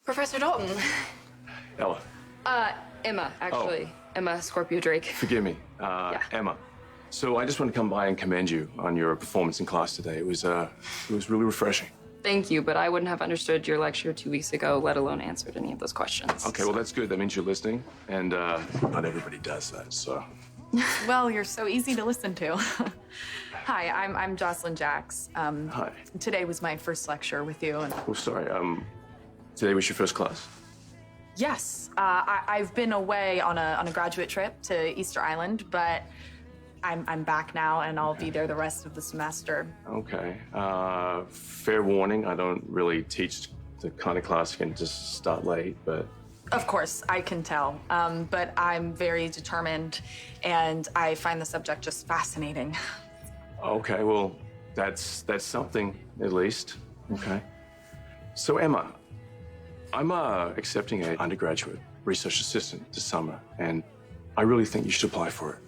Professor Dalton. Ella. Emma, actually. Oh. Emma Scorpio Drake. Forgive me. Emma. So I just want to come by and commend you on your performance in class today. It was really refreshing. Thank you, but I wouldn't have understood your lecture 2 weeks ago, let alone answered any of those questions. Okay, well, that's good. That means you're listening, and not everybody does that, so. Well, you're so easy to listen to. Hi, I'm Jocelyn Jax. Hi. Today was my first lecture with you. And Oh, sorry. Today was your first class? yes, I've been away on a graduate trip to Easter Island, but I'm back now, and I'll be there the rest of the semester. Okay. Fair warning, I don't really teach the kind of class you can just start late, but... Of course, I can tell, but I'm very determined, and I find the subject just fascinating. Okay, well, that's something, at least. Okay. So, Emma, I'm accepting an undergraduate research assistant this summer, and I really think you should apply for it.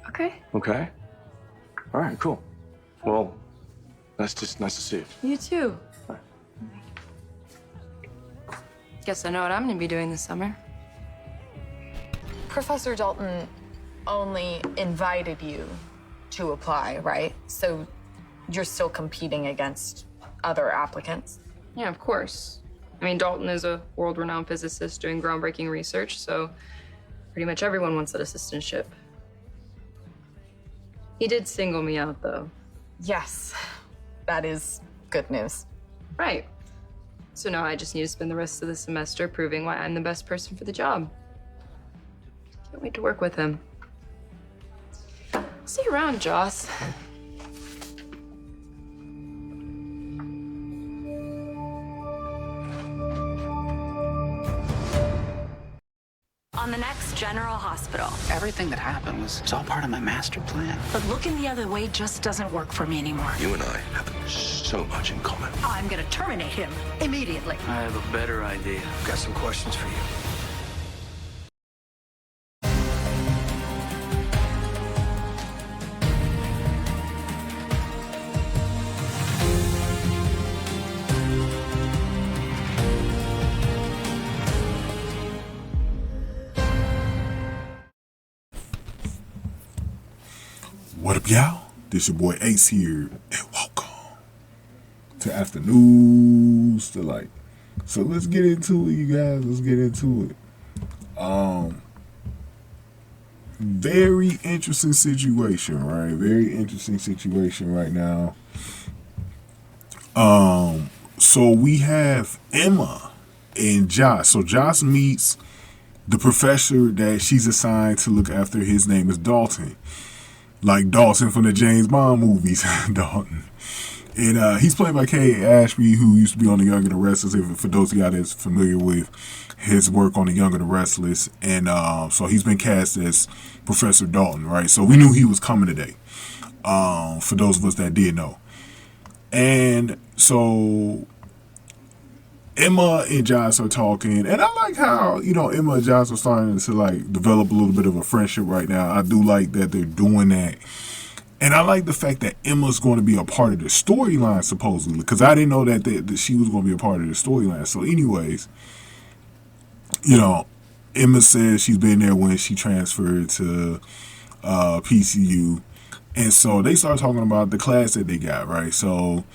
Okay. Okay? All right, cool. Well, that's just nice to see you. You too. All right. Guess I know what I'm going to be doing this summer. Professor Dalton only invited you to apply, right? So you're still competing against other applicants? Yeah, of course. I mean, Dalton is a world-renowned physicist doing groundbreaking research, so pretty much everyone wants that assistantship. He did single me out, though. Yes, that is good news. Right. So now I just need to spend the rest of the semester proving why I'm the best person for the job. Can't wait to work with him. See you around, Joss. On the next General Hospital. Everything that happened was all part of my master plan. But looking the other way just doesn't work for me anymore. You and I have so much in common. I'm gonna terminate him immediately. I have a better idea. I've got some questions for you. What up, y'all? This your boy Ace here, and welcome to Afternoons Delight. So let's get into it, you guys. Let's get into it. Very interesting situation, right? Very interesting situation right now. So we have Emma and Josh. So Josh meets the professor that she's assigned to look after. His name is Dalton. Like Dalton from the James Bond movies, Dalton. And he's played by Kay Ashby, who used to be on The Young and the Restless, for those of y'all that's familiar with his work on The Young and the Restless. And so he's been cast as Professor Dalton, right? So we knew he was coming today, for those of us that did know. And so Emma and Josh are talking, and I like how, Emma and Josh are starting to, like, develop a little bit of a friendship right now. I do like that they're doing that. And I like the fact that Emma's going to be a part of the storyline, supposedly, because I didn't know that she was going to be a part of the storyline. So anyways, Emma says she's been there when she transferred to PCU. And so they start talking about the class that they got, right? So,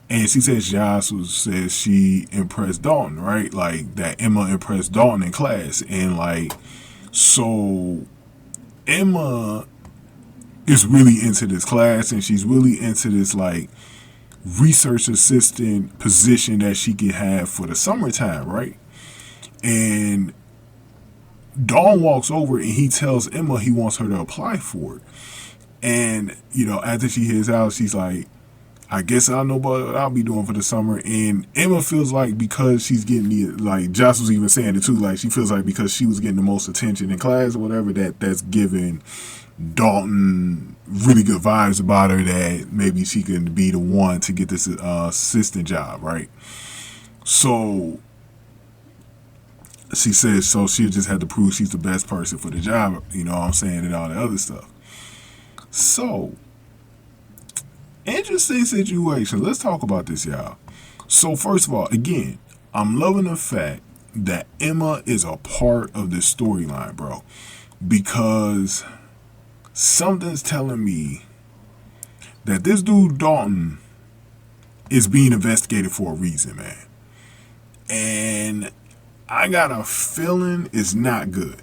and she says Josh says she impressed Dalton, right? Like that Emma impressed Dalton in class. And like, so Emma is really into this class, and she's really into this like research assistant position that she can have for the summertime, right? And Dalton walks over and he tells Emma he wants her to apply for it. And, after she hears out, she's like, I guess I know what I'll be doing for the summer. And Emma feels like because she's getting like Josh was even saying it too, like she feels like because she was getting the most attention in class or whatever, that's giving Dalton really good vibes about her, that maybe she can be the one to get this assistant job, right? So she says, so she'll just have to prove she's the best person for the job, and all the other stuff. So, interesting situation. Let's talk about this, y'all. So first of all, again, I'm loving the fact that Emma is a part of this storyline, bro, because something's telling me that this dude Dalton is being investigated for a reason, man. And I got a feeling it's not good.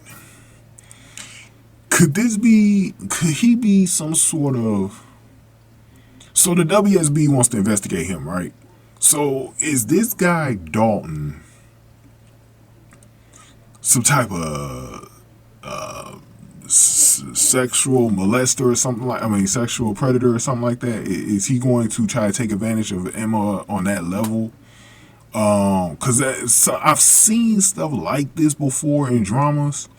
Could he be some sort of... So the WSB wants to investigate him, right? So is this guy Dalton some type of sexual molester or something sexual predator or something like that? Is he going to try to take advantage of Emma on that level? Because I've seen stuff like this before in dramas.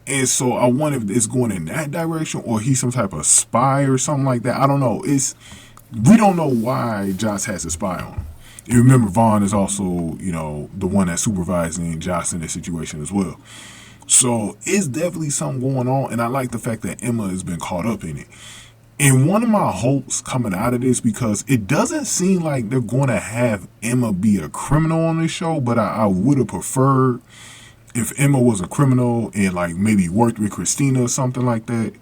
And so I wonder if it's going in that direction or he's some type of spy or something like that. I don't know. We don't know why Joss has a spy on him. And remember, Vaughn is also, the one that's supervising Joss in this situation as well. So it's definitely something going on. And I like the fact that Emma has been caught up in it. And one of my hopes coming out of this, because it doesn't seem like they're going to have Emma be a criminal on this show, but I would have preferred if Emma was a criminal and like maybe worked with Christina or something like that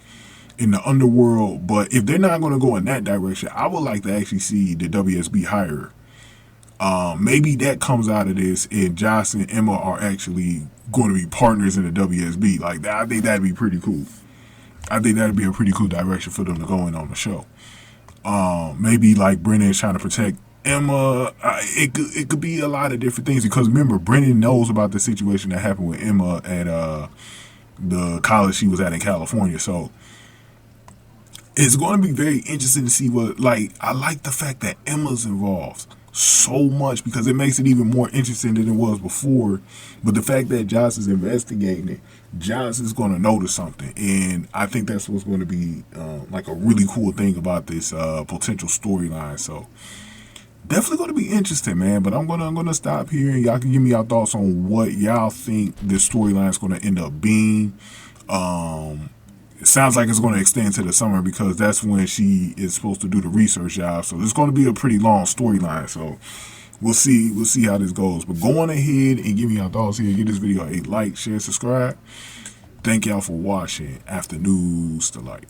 in the underworld. But if they're not going to go in that direction, I would like to actually see the WSB hire her. Maybe that comes out of this and Joss and Emma are actually going to be partners in the WSB. Like that, I think that'd be pretty cool. I think that'd be a pretty cool direction for them to go in on the show. Maybe like Brennan's trying to protect Emma. It could be a lot of different things, because remember, Brennan knows about the situation that happened with Emma at the college she was at in California. So it's going to be very interesting to see I like the fact that Emma's involved so much, because it makes it even more interesting than it was before. But the fact that Joss is investigating it, Joss is going to notice something, and I think that's what's going to be like a really cool thing about this potential storyline. So definitely going to be interesting, man. But I'm gonna stop here, and y'all can give me your thoughts on what y'all think this storyline is going to end up being. It sounds like it's going to extend to the summer, because that's when she is supposed to do the research job. So it's going to be a pretty long storyline. So we'll see how this goes. But go on ahead and give me your thoughts here. Give this video a like, share, subscribe. Thank y'all for watching After News to Light.